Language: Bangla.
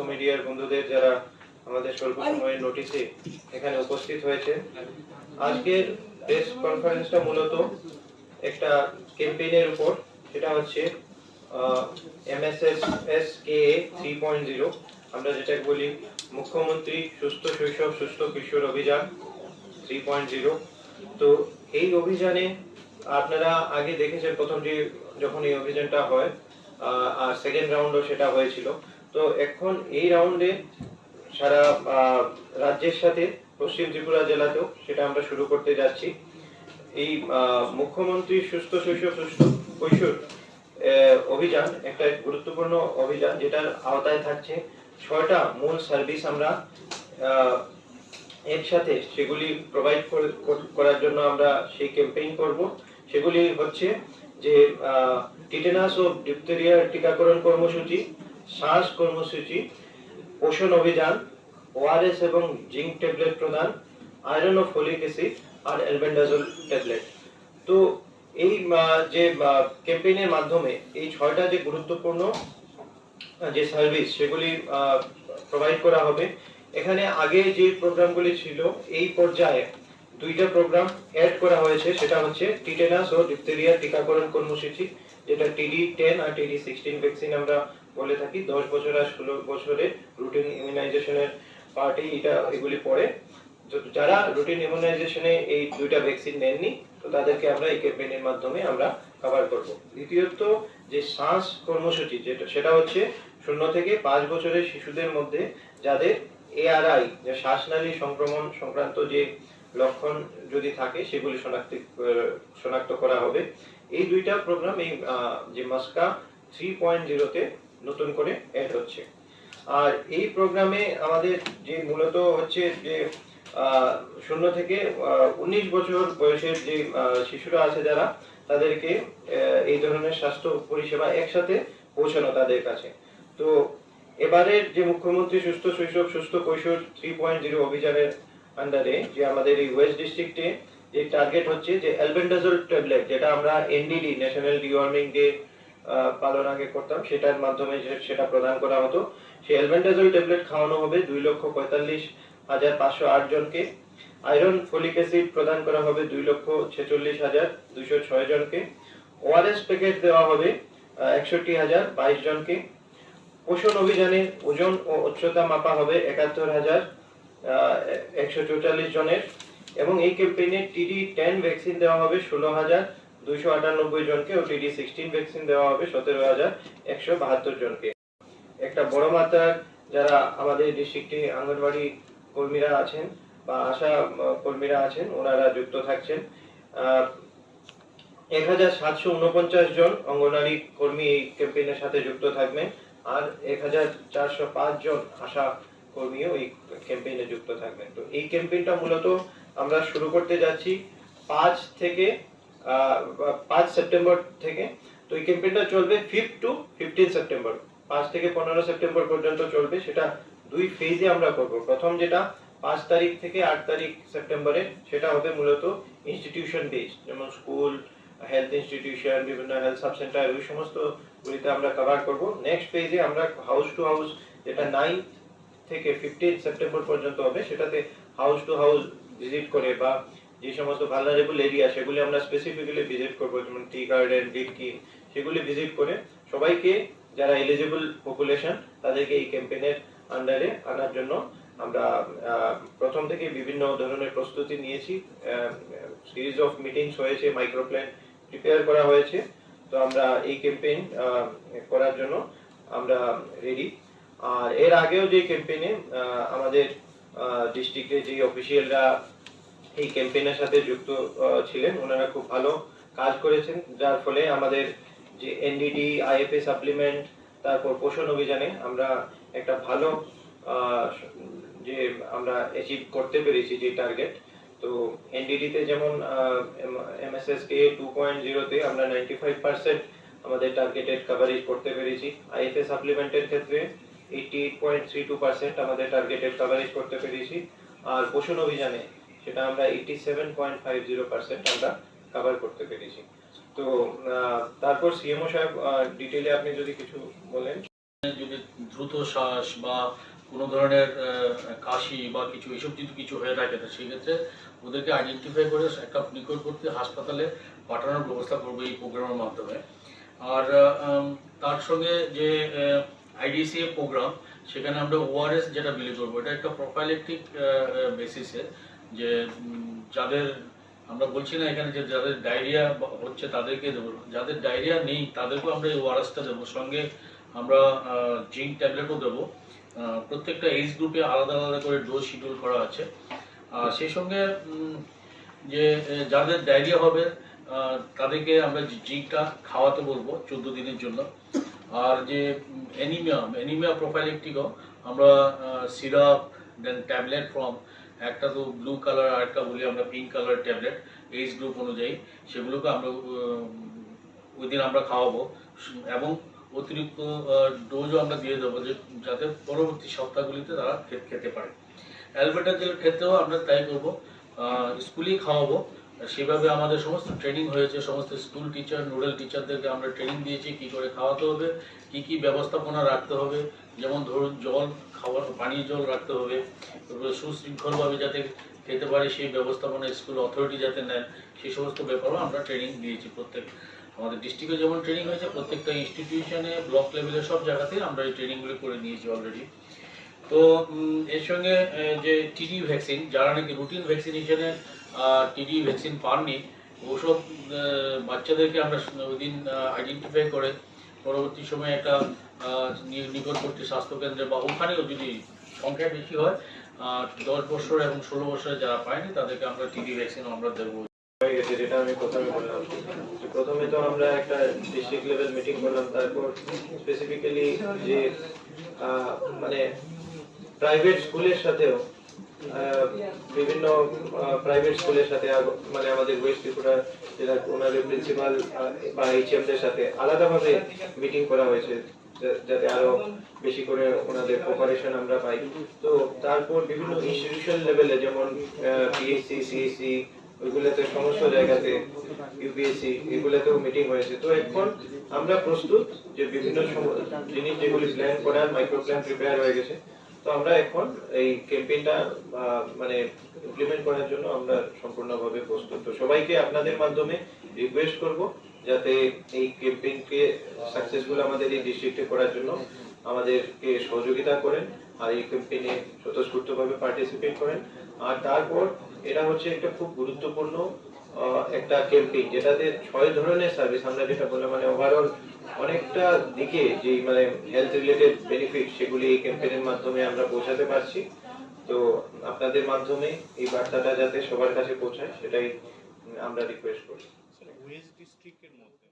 মিডিয়ার বন্ধুদের যারা আমাদের স্বল্প সময়ের নোটিশে এখানে উপস্থিত হয়েছে, আজকের প্রেস কনফারেন্সটা মূলত একটা ক্যাম্পেইনের উপর, সেটা হচ্ছে MSSSKA 3.0, আমরা যেটা বলি মুখ্যমন্ত্রী সুস্থ শৈশব সুস্থ কিশোর অভিযান 3.0। তো এই অভিযানে আপনারা আগে দেখেছেন প্রথম যখন এই অভিযানটা হয়, আর সেকেন্ড রাউন্ডও সেটা হয়েছিল। তো এখন এই রাউন্ডে সারা রাজ্যের সাথে পশ্চিম ত্রিপুরা জেলাতেও সেটা আমরা শুরু করতে যাচ্ছি। এই মুখ্যমন্ত্রী সুস্থ শৈশব সুস্থ কৈশোর অভিযান একটা গুরুত্বপূর্ণ অভিযান, যেটার আওতায় থাকছে 6টা মূল সার্ভিস। আমরা একসাথে সেগুলি প্রোভাইড করার জন্য আমরা সেই ক্যাম্পেইন করব। সেগুলি হচ্ছে যে টিটেনাস ও ডিপথেরিয়ার টিকাকরণ কর্মসূচি, শ্বাস কর্মসূচি, পোষণ অভিযান, ওআরএস এবং জিঙ্ক ট্যাবলেট প্রদান, আয়রন ও ফলিক অ্যাসিড আর অ্যালবেন্ডাজোল ট্যাবলেট। তো এই যে ক্যাম্পেইনের মাধ্যমে এই 6টা যে গুরুত্বপূর্ণ যে সার্ভিস সেগুলি প্রোভাইড করা হবে। এখানে আগে যে প্রোগ্রামগুলি ছিল, এই পর্যায়ে 2টা প্রোগ্রাম অ্যাড করা হয়েছে, সেটা হচ্ছে টিটেনাস ও ডিপথেরিয়া টিকাকরণ কর্মসূচি, যেটা TD10 আর TD16 ভ্যাকসিন আমরা বলে থাকি। 10 বছর আর 16 বছরের রুটিন ইমিউনাইজেশনের পার্টি এগুলি পড়ে। যারা রুটিন ইমিউনাইজেশনে এই 2টা ভ্যাকসিন নেননি, তো তাদেরকে আমরা এই ক্যাম্পেইনের মাধ্যমে আমরা কভার করব। দ্বিতীয়ত যে শ্বাস কর্মসূচি, সেটা হচ্ছে 0 থেকে 5 বছরের শিশুদের মধ্যে যাদের ARI, যে শ্বাসনালী সংক্রমণ সংক্রান্ত যে লক্ষণ যদি থাকে সেগুলি শনাক্ত করা হবে। এই 2টা প্রোগ্রাম এই যে মাস্কা 3.0 তে নতুন করে অ্যাড হচ্ছে। আর এই প্রোগ্রামে আমাদের যে মূলত হচ্ছে যে 0 থেকে 19 বছর বয়সের যে শিশুরা আছে যারা, তাদেরকে এই ধরনের স্বাস্থ্য পরিষেবা একসাথে পৌঁছানো তাদের কাছে। তো এবারের যে মুখ্যমন্ত্রী সুস্থ শৈশব সুস্থ কৈশোর 3.0 অভিযানের আন্ডারে যে আমাদের এই ওয়েস্ট ডিস্ট্রিক্টে যে টার্গেট হচ্ছে যে অ্যালবেন্ডাজোল ট্যাবলেট, যেটা আমরা NDD ন্যাশনাল ডিওয়ার্মিং ডে পালন আগে করতাম, সেটার মাধ্যমে সেটা প্রদান করা হতো। সেই অ্যালবেন্ডাজোল ট্যাবলেট খাওয়ানো হবে 2,45,508 জনকে। আয়রন ফলিক অ্যাসিড প্রদান করা হবে 2,46,206 জনকে। ওআরএস প্যাকেট দেওয়া হবে 61,022 জনকে। পোষণ অভিযানে ওজন ও উচ্চতা মাপা হবে 71,144 জনের। এবং এই ক্যাম্পেইনে TD10 ভ্যাকসিন দেওয়া হবে 16,298 জনকে ও TD16 ভ্যাকসিন দেওয়া হবে 17,172 জনকে। একটা বড় মাত্রার যারা আমাদের ডিস্ট্রিক্টে অঙ্গনওয়াড়ি কর্মীরা আছেন বা আশা কর্মীরা আছেন, ওনারা যুক্ত থাকছেন। 1,749 জন অঙ্গনওয়াড়ি কর্মী এই ক্যাম্পেইনের সাথে যুক্ত থাকবেন, আর 1,405 জন আশা কর্মীও এই ক্যাম্পেইনে যুক্ত থাকবেন। তো এই ক্যাম্পেইনটা মূলত আমরা শুরু করতে যাচ্ছি 5 সেপ্টেম্বর থেকে। তো এই ক্যাম্পেইনটা চলবে 5 to 15 সেপ্টেম্বর, 5 থেকে 15 সেপ্টেম্বর পর্যন্ত চলবে। সেটা 2 ফেজে আমরা করব। প্রথম যেটা 5 তারিখ থেকে 8 তারিখ সেপ্টেম্বরে, সেটা হবে মূলত ইনস্টিটিউশন বেস, যেমন স্কুল, হেলথ ইনস্টিটিউশন, বিভিন্ন হেলথ সাব সেন্টার, ওই সমস্ত গুলিতে আমরা কভার করব। নেক্সট ফেজে আমরা হাউস টু হাউস, যেটা 9 থেকে 15 সেপ্টেম্বর পর্যন্ত হবে, সেটাতে হাউস টু হাউস ভিজিট করে বা যে সমস্ত ভালনারেবল এরিয়া সেগুলি আমরা স্পেসিফিক্যালি ভিজিট করব, যেমন টি গার্ডেন, ডিপকি, সেগুলি ভিজিট করে সবাইকে, যারা এলিজিবল পপুলেশন, তাদেরকে এই ক্যাম্পেইনের আন্ডারে আনার জন্য আমরা প্রথম থেকে বিভিন্ন ধরনের প্রস্তুতি নিয়েছি। সিরিজ অফ মিটিংস হয়েছে, মাইক্রো প্ল্যান প্রিপেয়ার করা হয়েছে। তো আমরা এই ক্যাম্পেইন করার জন্য আমরা রেডি। আর এর আগেও যে ক্যাম্পেইনে আমাদের ডিস্ট্রিক্টে যে অফিসিয়ালরা এই ক্যাম্পেইনের সাথে যুক্ত ছিলেন, ওনারা খুব ভালো কাজ করেছেন, যার ফলে আমাদের যে NDD, IFA সাপ্লিমেন্ট, তারপর পোষণ অভিযানে আমরা একটা ভালো যে আমরা অ্যাচিভ করতে পেরেছি যে টার্গেট। তো NDD তে যেমন MSSK 2.0 তে আমরা 95% আমাদের টার্গেটেড কভারেজ করতে পেরেছি। IFA সাপ্লিমেন্টের ক্ষেত্রে 88.32% আমাদের টার্গেটেড কভারেজ করতে পেরেছি। আর পোষণ অভিযানে সেটা আমরা 87.50% আমরা কভার করতে পেরেছি। তো তারপর সিএমও সাহেব ডিটেইলে আপনি যদি কিছু বলেন। যদি দ্রুত শ্বাস বা কোনো ধরনের কাশি বা কিছু এসব যদি কিছু হয়ে থাকে তো সেক্ষেত্রে ওদেরকে আইডেন্টিফাই করে একটা নিকটবর্তী হাসপাতালে পাঠানোর ব্যবস্থা করবো এই প্রোগ্রামের মাধ্যমে। আর তার সঙ্গে যে আইডিসিএ প্রোগ্রাম, সেখানে আমরা ওআরএস যেটা বিলি করবো, এটা একটা প্রোফাইলেকটিক বেসিসে, যে যাদের আমরা বলছি না এখানে যে যাদের ডায়রিয়া হচ্ছে তাদেরকে দেবো, যাদের ডায়রিয়া নেই তাদেরকেও আমরা এই ওআরএসটা দেবো, সঙ্গে আমরা জিঙ্ক ট্যাবলেটও দেবো। প্রত্যেকটা এজ গ্রুপে আলাদা আলাদা করে ডোজ শিডিউল করা আছে। আর সেই সঙ্গে যে যাদের ডায়রিয়া হবে তাদেরকে আমরা জিঙ্কটা খাওয়াতে বলবো 14 দিনের জন্য। আর যে অ্যানিমিয়া প্রোফাইলেকটিকও আমরা সিরাপ দেন ট্যাবলেট ফর্ম, একটা তো ব্লু কালার আর একটা বলি আমরা pink colour tablet age group অনুযায়ী, সেগুলোকে আমরা ওই দিন আমরা খাওয়াবো। এবং অতিরিক্ত ডোজও আমরা দিয়ে দেবো যে যাতে পরবর্তী সপ্তাহগুলিতে তারা খেতে পারে। অ্যালবেটাজের ক্ষেত্রেও আমরা তাই করবো, স্কুলেই খাওয়াবো। সেভাবে আমাদের সমস্ত ট্রেনিং হয়েছে, সমস্ত স্কুল টিচার নোডাল টিচারদেরকে আমরা ট্রেনিং দিয়েছি কী করে খাওয়াতে হবে, কী ব্যবস্থাপনা রাখতে হবে, যেমন ধরুন জল খাওয়ার পানীয় জল রাখতে হবে, সুশৃঙ্খলভাবে যাতে খেতে পারে সেই ব্যবস্থাপনা স্কুল অথরিটি যাতে নেন, সেই সমস্ত ব্যাপারেও আমরা ট্রেনিং দিয়েছি। প্রত্যেক আমাদের ডিস্ট্রিক্টে যেমন ট্রেনিং হয়েছে, প্রত্যেকটা ইনস্টিটিউশনে ব্লক লেভেলে সব জায়গাতেই আমরা এই ট্রেনিংগুলো করে নিয়েছি অলরেডি। তো এর সঙ্গে যে টিডি ভ্যাকসিন, যারা নাকি রুটিন ভ্যাকসিনেশনে টিডি ভ্যাকসিন পাননি, ওসব বাচ্চাদেরকে আমরা ওই দিন আইডেন্টিফাই করে পরবর্তী সময়ে একটা নিকটবর্তী স্বাস্থ্যকেন্দ্রে বা ওখানেও যদি সংখ্যা বেশি হয় 10 বছর এবং 16 বছরে যারা পায়নি তাদেরকে আমরা টিডি ভ্যাকসিন আমরা দেবো। যেটা আমি প্রথমে বললাম, প্রথমে তো আমরা একটা ডিস্ট্রিক্ট লেভেল মিটিং করলাম, তারপর স্পেসিফিক্যালি যে মানে প্রাইভেট স্কুলের সাথেও বিভিন্ন প্রাইভেট স্কুলের সাথে মানে আমাদের ওয়েস্ট ত্রিপুরা জেলার ওনাদের প্রিন্সিপাল বা এইচএমদের সাথে আলাদাভাবে মিটিং করা হয়েছে যাতে আরো বেশি করে ওনাদের কোঅপারেশন আমরা পাই। তো তারপর বিভিন্ন ইনস্টিটিউশন লেভেলে যেমন পিএসসি, সিএসসি, ওইগুলোতে সমস্ত জায়গাতে ইউপিএসসি এগুলোতেও মিটিং হয়েছে। তো এখন আমরা প্রস্তুত যে বিভিন্ন জিনিস যেগুলি প্ল্যান করার মাইক্রো প্ল্যান প্রিপেয়ার হয়ে গেছে। তো আমরা এখন এই ক্যাম্পেইনটা মানে ইমপ্লিমেন্ট করার জন্য আমরা সম্পূর্ণভাবে প্রস্তুত। তো সবাইকে আপনাদের মাধ্যমে রিকোয়েস্ট করব যাতে এই ক্যাম্পেইনকে সাকসেসফুল আমাদের এই ডিস্ট্রিক্টে করার জন্য আমাদেরকে সহযোগিতা করেন আর এই ক্যাম্পেইনে স্বতঃস্ফূর্তভাবে পার্টিসিপেট করেন। আর তারপর এটা হচ্ছে একটা খুব গুরুত্বপূর্ণ একটা ক্যাম্পেইন যেটাতে 6 ধরনের সার্ভিস আমরা যেটা বললাম, মানে ওভারঅল অনেকটা দিকে যে মানে হেলথ রিলেটেড বেনিফিট সেগুলি এই ক্যাম্পেইনের মাধ্যমে আমরা পৌঁছাতে পারছি। তো আপনাদের মাধ্যমে এই বার্তাটা যাতে সবার কাছে পৌঁছায় সেটাই আমরা রিকোয়েস্ট করি। ওয়েস্ট ডিস্ট্রিক্টের মধ্যে